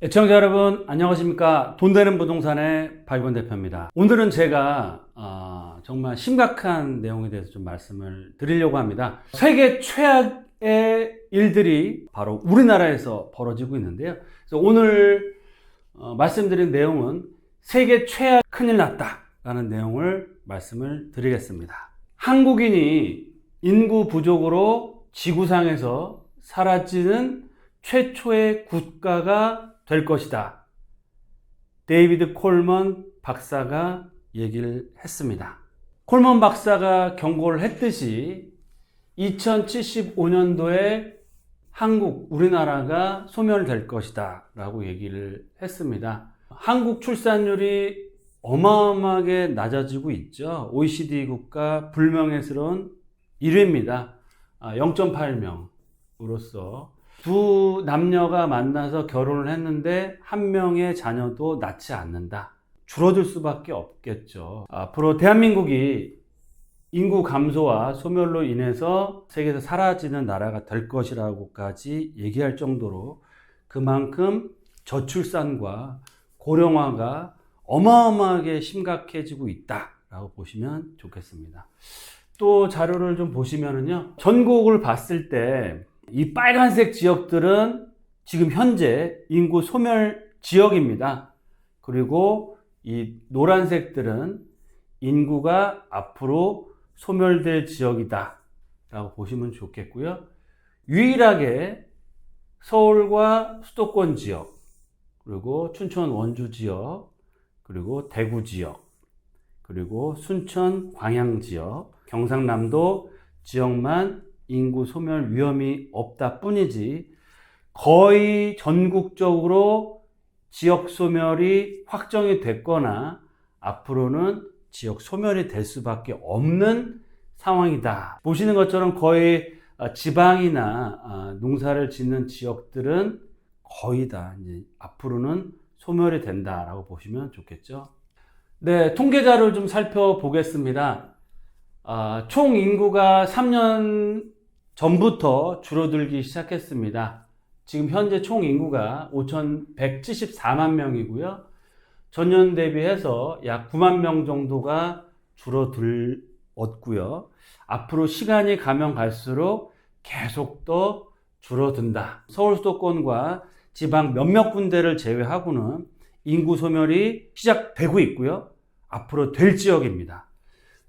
애청자 여러분 안녕하십니까. 돈 되는 부동산의 박익원 대표입니다. 오늘은 제가 정말 심각한 내용에 대해서 좀 말씀을 드리려고 합니다. 세계 최악의 일들이 바로 우리나라에서 벌어지고 있는데요. 그래서 오늘 말씀드린 내용은 세계 최악 큰일 났다 라는 내용을 말씀을 드리겠습니다. 한국인이 인구 부족으로 지구상에서 사라지는 최초의 국가가 될 것이다. 데이비드 콜먼 박사가 얘기를 했습니다. 콜먼 박사가 경고를 했듯이 2075년도에 한국, 우리나라가 소멸될 것이다 라고 얘기를 했습니다. 한국 출산율이 어마어마하게 낮아지고 있죠. OECD 국가 불명예스러운 1위입니다. 0.8명으로서 두 남녀가 만나서 결혼을 했는데 한 명의 자녀도 낳지 않는다. 줄어들 수밖에 없겠죠. 앞으로 대한민국이 인구 감소와 소멸로 인해서 세계에서 사라지는 나라가 될 것이라고까지 얘기할 정도로 그만큼 저출산과 고령화가 어마어마하게 심각해지고 있다라고 보시면 좋겠습니다. 또 자료를 좀 보시면은요, 전국을 봤을 때 이 빨간색 지역들은 지금 현재 인구 소멸 지역입니다. 그리고 이 노란색들은 인구가 앞으로 소멸될 지역이다 라고 보시면 좋겠고요. 유일하게 서울과 수도권 지역, 그리고 춘천 원주 지역, 그리고 대구 지역, 그리고 순천 광양 지역, 경상남도 지역만 인구 소멸 위험이 없다 뿐이지 거의 전국적으로 지역 소멸이 확정이 됐거나 앞으로는 지역 소멸이 될 수밖에 없는 상황이다. 보시는 것처럼 거의 지방이나 농사를 짓는 지역들은 거의 다 이제 앞으로는 소멸이 된다라고 보시면 좋겠죠. 네, 통계 자료를 좀 살펴보겠습니다. 총 인구가 3년 전부터 줄어들기 시작했습니다. 지금 현재 총 인구가 5,174만 명이고요. 전년 대비해서 약 9만 명 정도가 줄어들었고요. 앞으로 시간이 가면 갈수록 계속 더 줄어든다. 서울 수도권과 지방 몇몇 군데를 제외하고는 인구 소멸이 시작되고 있고요. 앞으로 될 지역입니다.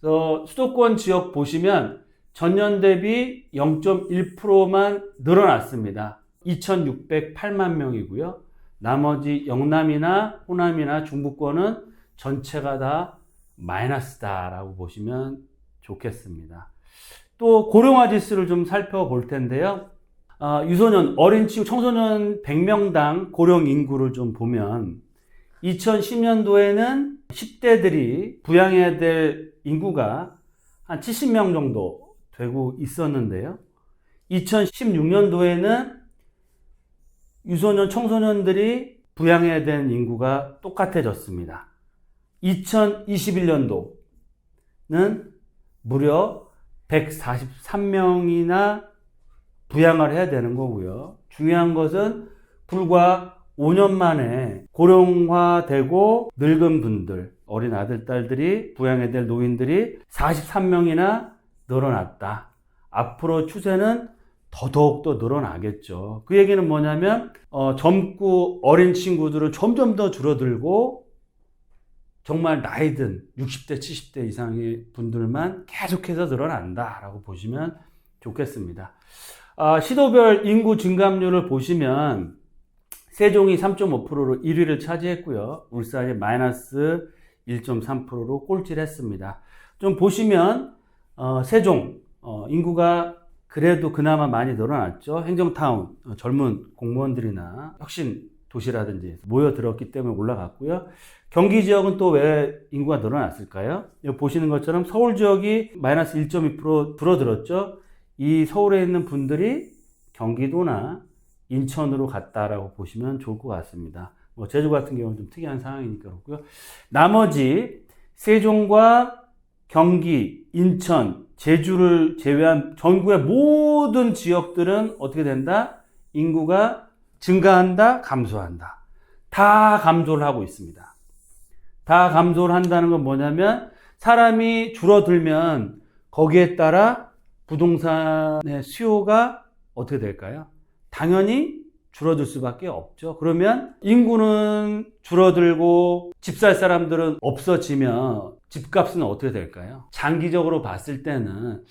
그래서 수도권 지역 보시면 전년 대비 0.1%만 늘어났습니다. 2,608만 명이고요. 나머지 영남이나 호남이나 중부권은 전체가 다 마이너스다라고 보시면 좋겠습니다. 또 고령화 지수를 좀 살펴볼 텐데요. 유소년, 어린 친구, 청소년 100명당 고령 인구를 좀 보면 2010년도에는 10대들이 부양해야 될 인구가 한 70명 정도 되고 있었는데요. 2016년도에는 유소년, 청소년들이 부양해야 되는 인구가 똑같아졌습니다. 2021년도는 무려 143명이나 부양을 해야 되는 거고요. 중요한 것은 불과 5년 만에 고령화되고 늙은 분들, 어린 아들, 딸들이 부양해야 될 노인들이 43명이나 늘어났다. 앞으로 추세는 더더욱 늘어나겠죠. 그 얘기는 뭐냐면 젊고 어린 친구들은 점점 더 줄어들고 정말 나이든 60대, 70대 이상의 분들만 계속해서 늘어난다라고 보시면 좋겠습니다. 시도별 인구 증감률을 보시면 세종이 3.5%로 1위를 차지했고요. 울산이 마이너스 1.3%로 꼴찌를 했습니다. 좀 보시면 세종 인구가 그래도 그나마 많이 늘어났죠. 행정타운, 젊은 공무원들이나 혁신 도시라든지 모여들었기 때문에 올라갔고요. 경기 지역은 또 왜 인구가 늘어났을까요? 여기 보시는 것처럼 서울 지역이 마이너스 1.2% 줄어들었죠. 이 서울에 있는 분들이 경기도나 인천으로 갔다라고 보시면 좋을 것 같습니다. 제주 같은 경우는 좀 특이한 상황이니까 그렇고요. 나머지 세종과 경기, 인천, 제주를 제외한 전국의 모든 지역들은 어떻게 된다? 인구가 증가한다, 감소한다. 다 감소를 하고 있습니다. 다 감소를 한다는 건 뭐냐면 사람이 줄어들면 거기에 따라 부동산의 수요가 어떻게 될까요? 당연히 줄어들 수밖에 없죠. 그러면 인구는 줄어들고 집 살 사람들은 없어지면 집값은 어떻게 될까요? 장기적으로 봤을 때는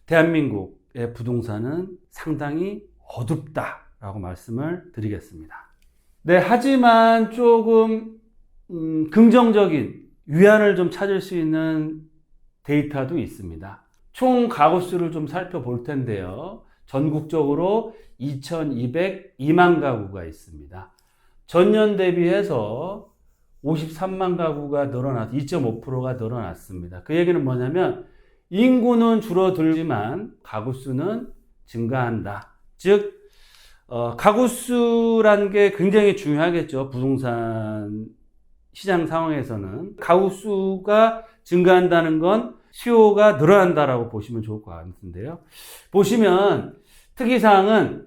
대한민국의 부동산은 상당히 어둡다라고 말씀을 드리겠습니다. 네, 하지만 조금 긍정적인 위안을 좀 찾을 수 있는 데이터도 있습니다. 총 가구 수를 좀 살펴볼 텐데요. 전국적으로 2,202만 가구가 있습니다. 전년 대비해서 53만 가구가 늘어나서 2.5%가 늘어났습니다. 그 얘기는 뭐냐면 인구는 줄어들지만 가구 수는 증가한다. 즉 가구 수라는 게 굉장히 중요하겠죠. 부동산 시장 상황에서는 가구 수가 증가한다는 건 수요가 늘어난다라고 보시면 좋을 것 같은데요. 보시면 특이사항은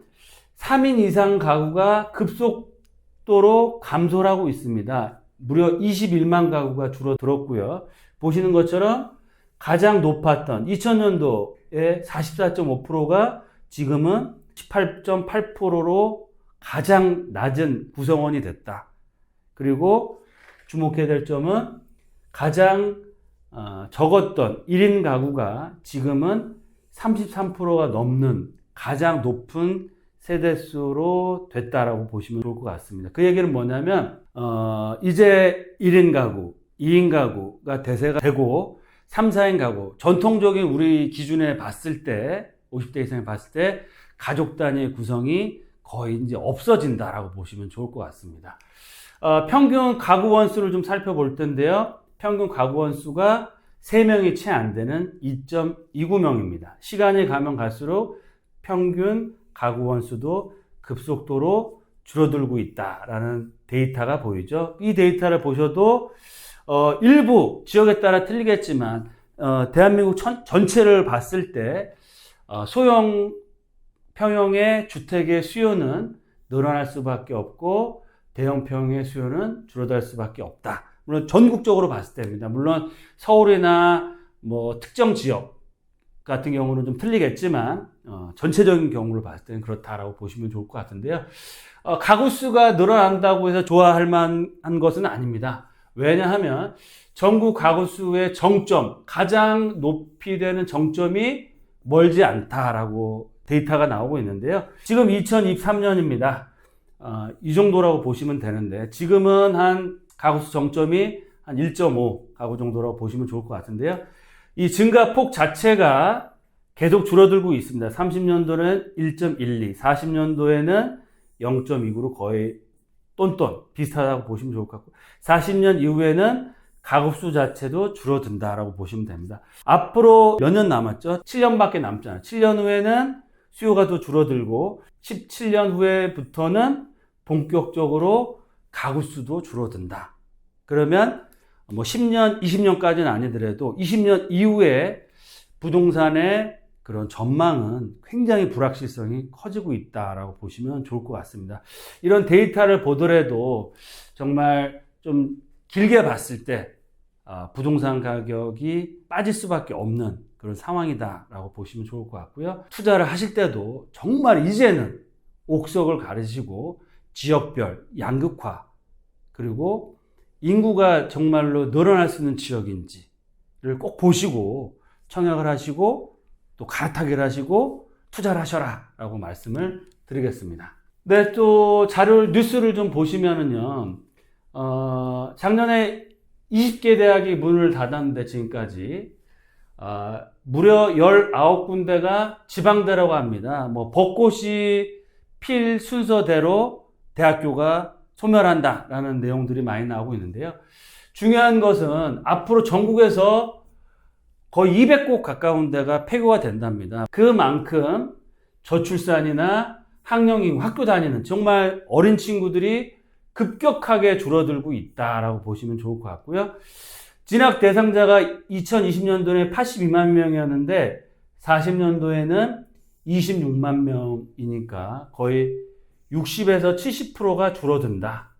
3인 이상 가구가 급속도로 감소를 하고 있습니다. 무려 21만 가구가 줄어들었고요. 보시는 것처럼 가장 높았던 2000년도에 44.5%가 지금은 18.8%로 가장 낮은 구성원이 됐다. 그리고 주목해야 될 점은 가장 적었던 1인 가구가 지금은 33%가 넘는 가장 높은 세대수로 됐다라고 보시면 좋을 것 같습니다. 그 얘기는 뭐냐면 이제 1인 가구, 2인 가구가 대세가 되고 3, 4인 가구, 전통적인 우리 기준에 봤을 때 50대 이상에 봤을 때 가족 단위의 구성이 거의 이제 없어진다라고 보시면 좋을 것 같습니다. 평균 가구 원수를 좀 살펴볼 텐데요. 평균 가구 원수가 3명이 채 안 되는 2.29명입니다. 시간이 가면 갈수록 평균 가구 원수도 급속도로 줄어들고 있다라는 데이터가 보이죠. 이 데이터를 보셔도 일부 지역에 따라 틀리겠지만 대한민국 전체를 봤을 때 소형 평형의 주택의 수요는 늘어날 수밖에 없고 대형 평형의 수요는 줄어들 수밖에 없다. 물론 전국적으로 봤을 때입니다. 물론 서울이나 뭐 특정 지역 같은 경우는 좀 틀리겠지만 전체적인 경우를 봤을 때는 그렇다라고 보시면 좋을 것 같은데요. 가구 수가 늘어난다고 해서 좋아할 만한 것은 아닙니다. 왜냐하면 전국 가구 수의 정점, 가장 높이 되는 정점이 멀지 않다라고 데이터가 나오고 있는데요. 지금 2023년입니다. 이 정도라고 보시면 되는데 지금은 한 가구수 정점이 한 1.5 가구 정도라고 보시면 좋을 것 같은데요. 이 증가폭 자체가 계속 줄어들고 있습니다. 30년도는 1.12, 40년도에는 0.29로 거의 똔똔 비슷하다고 보시면 좋을 것 같고 40년 이후에는 가구수 자체도 줄어든다라고 보시면 됩니다. 앞으로 몇 년 남았죠? 7년밖에 남잖아요. 7년 후에는 수요가 더 줄어들고 17년 후에부터는 본격적으로 가구수도 줄어든다. 그러면 뭐 10년, 20년까지는 아니더라도 20년 이후에 부동산의 그런 전망은 굉장히 불확실성이 커지고 있다라고 보시면 좋을 것 같습니다. 이런 데이터를 보더라도 정말 좀 길게 봤을 때 부동산 가격이 빠질 수밖에 없는 그런 상황이다라고 보시면 좋을 것 같고요. 투자를 하실 때도 정말 이제는 옥석을 가르시고 지역별 양극화 그리고 인구가 정말로 늘어날 수 있는 지역인지를 꼭 보시고 청약을 하시고 또 갈아타기를 하시고 투자를 하셔라 라고 말씀을 드리겠습니다. 네, 또 뉴스를 좀 보시면은요, 작년에 20개 대학이 문을 닫았는데 지금까지 무려 19군데가 지방대라고 합니다. 뭐 벚꽃이 필 순서대로 대학교가 소멸한다라는 내용들이 많이 나오고 있는데요. 중요한 것은 앞으로 전국에서 거의 200곳 가까운 데가 폐교가 된답니다. 그만큼 저출산이나 학령인구, 학교 다니는 정말 어린 친구들이 급격하게 줄어들고 있다라고 보시면 좋을 것 같고요. 진학 대상자가 2020년도에 82만 명이었는데 40년도에는 26만 명이니까 거의 60에서 70%가 줄어든다.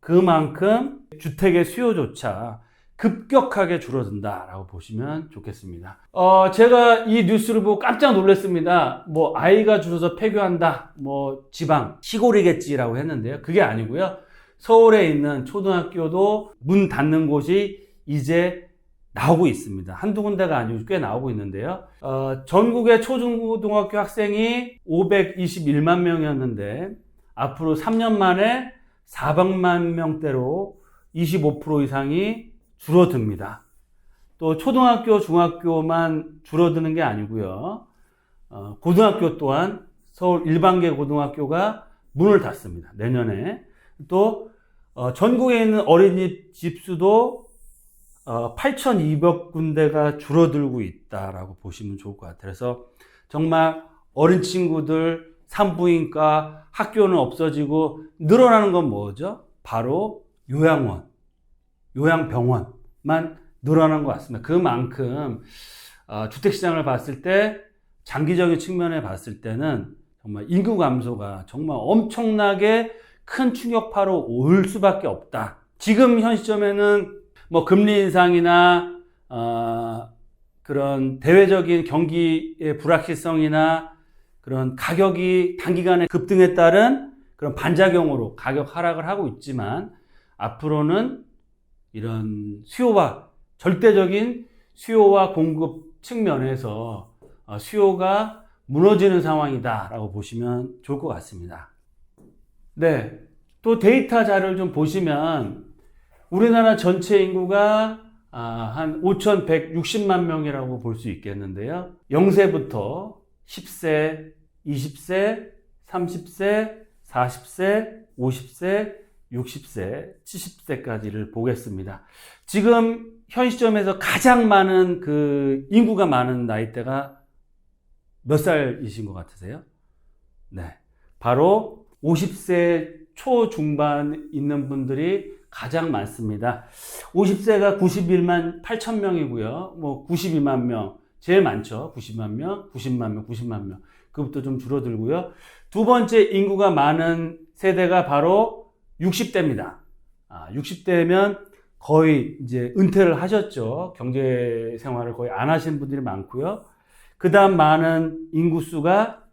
그만큼 주택의 수요조차 급격하게 줄어든다라고 보시면 좋겠습니다. 제가 이 뉴스를 보고 깜짝 놀랐습니다. 뭐 아이가 줄어서 폐교한다, 뭐 지방 시골이겠지라고 했는데요. 그게 아니고요. 서울에 있는 초등학교도 문 닫는 곳이 이제 나오고 있습니다. 한두 군데가 아니고 꽤 나오고 있는데요. 전국의 초중고등학교 학생이 521만 명이었는데 앞으로 3년 만에 400만 명대로 25% 이상이 줄어듭니다. 또 초등학교, 중학교만 줄어드는 게 아니고요. 고등학교 또한 서울 일반계 고등학교가 문을 닫습니다. 내년에. 또 전국에 있는 어린이집 수도 8,200군데가 줄어들고 있다라고 보시면 좋을 것 같아요. 그래서 정말 어린 친구들 산부인과 학교는 없어지고 늘어나는 건 뭐죠? 바로 요양원, 요양병원만 늘어나는 것 같습니다. 그만큼 주택시장을 봤을 때 장기적인 측면에 봤을 때는 정말 인구 감소가 정말 엄청나게 큰 충격파로 올 수밖에 없다. 지금 현 시점에는 뭐 금리 인상이나 그런 대외적인 경기의 불확실성이나 그런 가격이 단기간에 급등에 따른 그런 반작용으로 가격 하락을 하고 있지만 앞으로는 이런 절대적인 수요와 공급 측면에서 수요가 무너지는 상황이다라고 보시면 좋을 것 같습니다. 네, 또 데이터 자료를 좀 보시면 우리나라 전체 인구가 한 5,160만 명이라고 볼 수 있겠는데요. 0세부터 10세, 20세, 30세, 40세, 50세, 60세, 70세까지를 보겠습니다. 지금 현 시점에서 가장 많은 그 인구가 많은 나이대가 몇 살이신 것 같으세요? 네, 바로 50세 초중반 있는 분들이 가장 많습니다. 50세가 91만 8천 명이고요. 뭐 92만 명, 제일 많죠. 90만 명, 90만 명, 90만 명. 그것부터 좀 줄어들고요. 두 번째 인구가 많은 세대가 바로 60대입니다. 60대면 거의 이제 은퇴를 하셨죠. 경제 생활을 거의 안 하신 분들이 많고요. 그 다음 많은 인구수가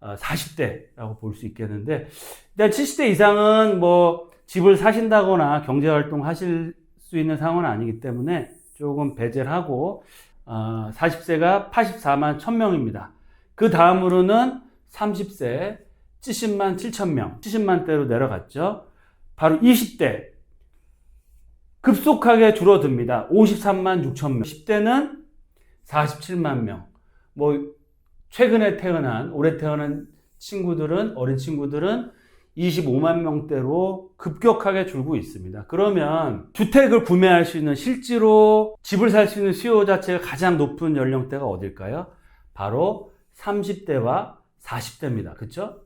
40대라고 볼 수 있겠는데, 일단 70대 이상은 뭐 집을 사신다거나 경제활동 하실 수 있는 상황은 아니기 때문에 조금 배제를 하고, 40세가 84만 1000명입니다. 그 다음으로는 30세 70만 7000명, 70만대로 내려갔죠. 바로 20대 급속하게 줄어듭니다. 53만 6천명. 10대는 47만 명. 뭐 최근에 태어난, 올해 태어난 친구들은, 어린 친구들은 25만 명대로 급격하게 줄고 있습니다. 그러면 주택을 구매할 수 있는, 실제로 집을 살 수 있는 수요 자체가 가장 높은 연령대가 어딜까요? 바로 30대와 40대입니다. 그렇죠?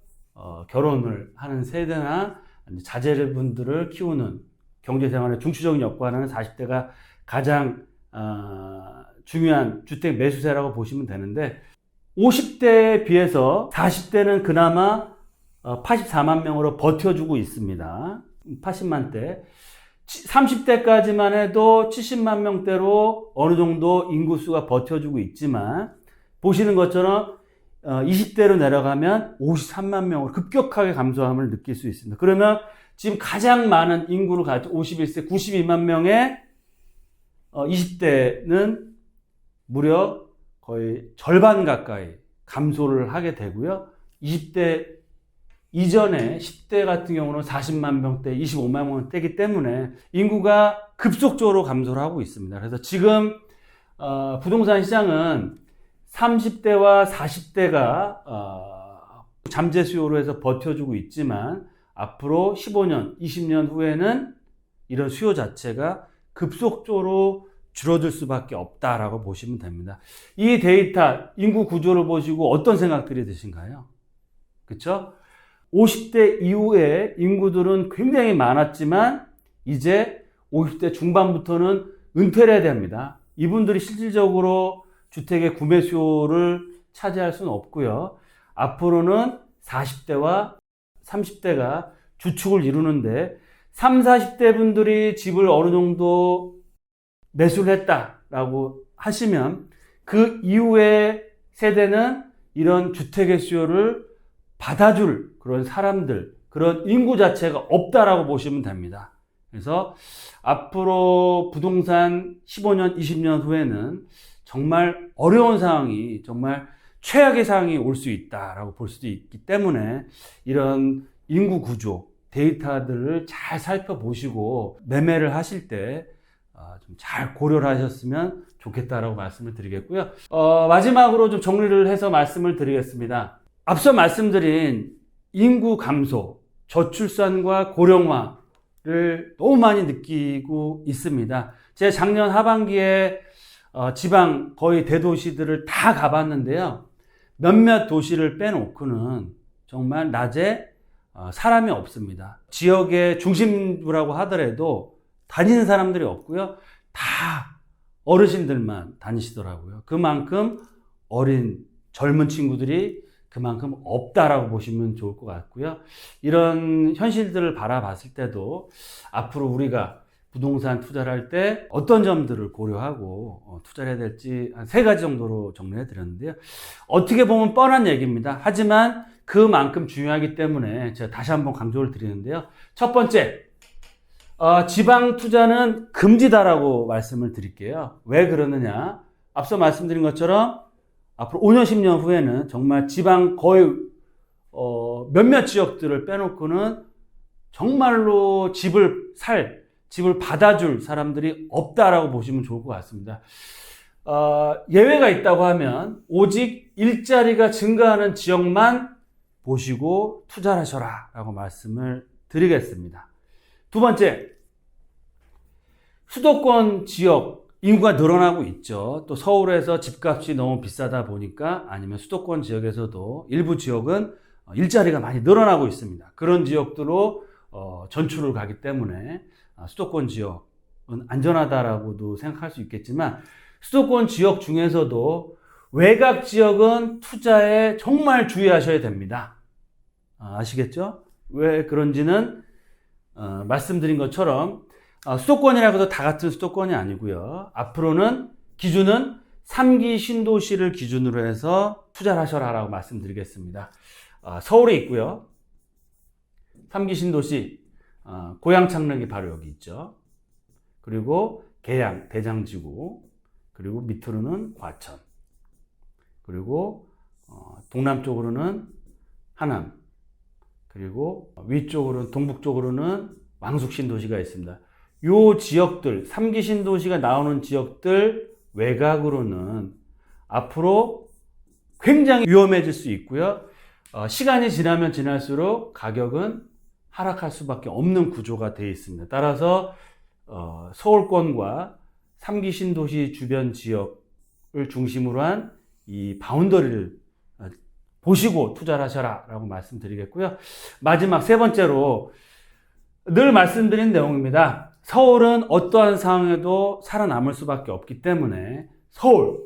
결혼을 하는 세대나 자제분들을 키우는 경제생활에 중추적인 역할을 하는 40대가 가장 중요한 주택 매수세라고 보시면 되는데, 50대에 비해서 40대는 그나마 84만 명으로 버텨주고 있습니다. 80만대. 30대까지만 해도 70만 명대로 어느 정도 인구수가 버텨주고 있지만, 보시는 것처럼 20대로 내려가면 53만 명으로 급격하게 감소함을 느낄 수 있습니다. 그러면 지금 가장 많은 인구를 가지고 51세 92만 명의 20대는 무려 거의 절반 가까이 감소를 하게 되고요. 20대 이전에 10대 같은 경우는 40만 명대, 25만 명대이기 때문에 인구가 급속적으로 감소를 하고 있습니다. 그래서 지금 부동산 시장은 30대와 40대가 잠재 수요로 해서 버텨주고 있지만, 앞으로 15년, 20년 후에는 이런 수요 자체가 급속적으로 줄어들 수밖에 없다라고 보시면 됩니다. 이 데이터, 인구 구조를 보시고 어떤 생각들이 드신가요? 그렇죠? 50대 이후에 인구들은 굉장히 많았지만 이제 50대 중반부터는 은퇴를 해야 됩니다. 이분들이 실질적으로 주택의 구매 수요를 차지할 수는 없고요. 앞으로는 40대와 30대가 주축을 이루는데, 3, 40대 분들이 집을 어느 정도 매수를 했다라고 하시면 그 이후에 세대는 이런 주택의 수요를 받아줄 그런 사람들, 그런 인구 자체가 없다라고 보시면 됩니다. 그래서 앞으로 부동산 15년, 20년 후에는 정말 어려운 상황이, 정말 최악의 상황이 올 수 있다라고 볼 수도 있기 때문에 이런 인구 구조, 데이터들을 잘 살펴보시고 매매를 하실 때 좀 잘 고려를 하셨으면 좋겠다라고 말씀을 드리겠고요. 마지막으로 좀 정리를 해서 말씀을 드리겠습니다. 앞서 말씀드린 인구 감소, 저출산과 고령화를 너무 많이 느끼고 있습니다. 제가 작년 하반기에 지방 거의 대도시들을 다 가봤는데요. 몇몇 도시를 빼놓고는 정말 낮에 사람이 없습니다. 지역의 중심부라고 하더라도 다니는 사람들이 없고요. 다 어르신들만 다니시더라고요. 그만큼 어린 젊은 친구들이 그만큼 없다라고 보시면 좋을 것 같고요. 이런 현실들을 바라봤을 때도 앞으로 우리가 부동산 투자를 할 때 어떤 점들을 고려하고 투자를 해야 될지 한 3가지 정도로 정리해 드렸는데요. 어떻게 보면 뻔한 얘기입니다. 하지만 그만큼 중요하기 때문에 제가 다시 한번 강조를 드리는데요. 첫 번째, 지방 투자는 금지다라고 말씀을 드릴게요. 왜 그러느냐? 앞서 말씀드린 것처럼 앞으로 5년, 10년 후에는 정말 지방 거의 몇몇 지역들을 빼놓고는 정말로 집을 받아줄 사람들이 없다라고 보시면 좋을 것 같습니다. 예외가 있다고 하면 오직 일자리가 증가하는 지역만 보시고 투자를 하셔라 라고 말씀을 드리겠습니다. 두 번째, 수도권 지역 인구가 늘어나고 있죠. 또 서울에서 집값이 너무 비싸다 보니까 아니면 수도권 지역에서도 일부 지역은 일자리가 많이 늘어나고 있습니다. 그런 지역들로 전출을 가기 때문에 수도권 지역은 안전하다라고도 생각할 수 있겠지만 수도권 지역 중에서도 외곽 지역은 투자에 정말 주의하셔야 됩니다. 아시겠죠? 왜 그런지는 말씀드린 것처럼 수도권이라고 해도 다 같은 수도권이 아니고요. 앞으로는 기준은 3기 신도시를 기준으로 해서 투자를 하셔라라고 말씀드리겠습니다. 서울에 있고요. 3기 신도시 고양 창릉이 바로 여기 있죠. 그리고 계양, 대장지구, 그리고 밑으로는 과천, 그리고 동남쪽으로는 하남, 그리고 위쪽으로는 동북쪽으로는 왕숙 신도시가 있습니다. 요 지역들, 3기 신도시가 나오는 지역들 외곽으로는 앞으로 굉장히 위험해질 수 있고요. 시간이 지나면 지날수록 가격은 하락할 수밖에 없는 구조가 되어 있습니다. 따라서 서울권과 3기 신도시 주변 지역을 중심으로 한 이 바운더리를 보시고 투자를 하셔라 라고 말씀드리겠고요. 마지막 세 번째로 늘 말씀드린 내용입니다. 서울은 어떠한 상황에도 살아남을 수밖에 없기 때문에 서울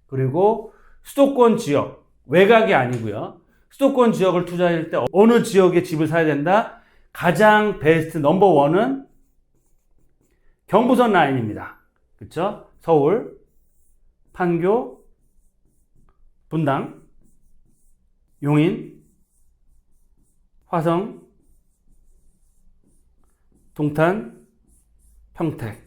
그리고 수도권 지역, 외곽이 아니고요. 수도권 지역을 투자할 때 어느 지역에 집을 사야 된다? 가장 베스트 넘버 원은 경부선 라인입니다. 그렇죠? 서울, 판교, 분당, 용인, 화성, 동탄, 평택.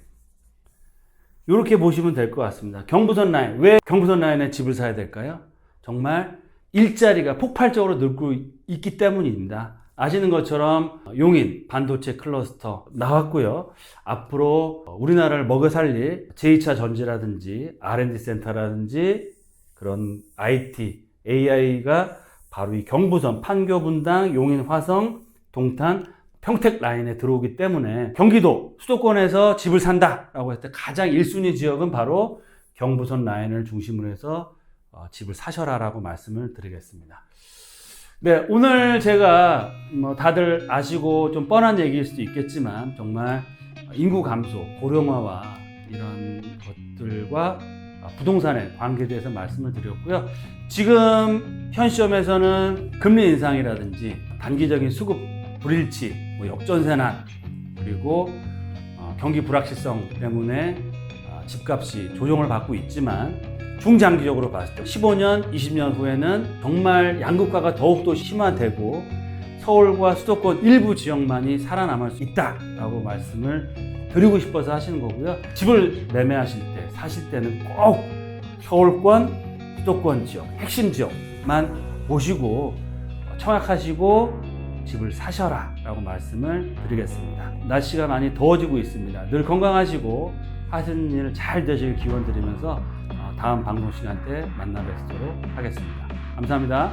이렇게 보시면 될 것 같습니다. 경부선 라인. 왜 경부선 라인에 집을 사야 될까요? 정말 일자리가 폭발적으로 늘고 있기 때문입니다. 아시는 것처럼 용인 반도체 클러스터 나왔고요. 앞으로 우리나라를 먹여 살릴 제2차 전지라든지 R&D 센터라든지 그런 IT, AI가 바로 이 경부선, 판교, 분당, 용인, 화성, 동탄, 평택 라인에 들어오기 때문에 경기도 수도권에서 집을 산다라고 했을 때 가장 1순위 지역은 바로 경부선 라인을 중심으로 해서 집을 사셔라라고 말씀을 드리겠습니다. 네, 오늘 제가 다들 아시고 좀 뻔한 얘기일 수도 있겠지만 정말 인구 감소, 고령화와 이런 것들과 부동산의 관계에 대해서 말씀을 드렸고요. 지금 현 시점에서는 금리 인상이라든지 단기적인 수급 불일치, 역전세난, 그리고 경기 불확실성 때문에 집값이 조정을 받고 있지만 중장기적으로 봤을 때 15년, 20년 후에는 정말 양극화가 더욱더 심화되고 서울과 수도권 일부 지역만이 살아남을 수 있다라고 말씀을 드리고 싶어서 하시는 거고요. 집을 매매하실 때, 사실 때는 꼭 서울권, 수도권 지역, 핵심 지역만 보시고 청약하시고 집을 사셔라 라고 말씀을 드리겠습니다. 날씨가 많이 더워지고 있습니다. 늘 건강하시고 하시는 일 잘 되시길 기원 드리면서 다음 방송 시간 때 만나 뵙도록 하겠습니다. 감사합니다.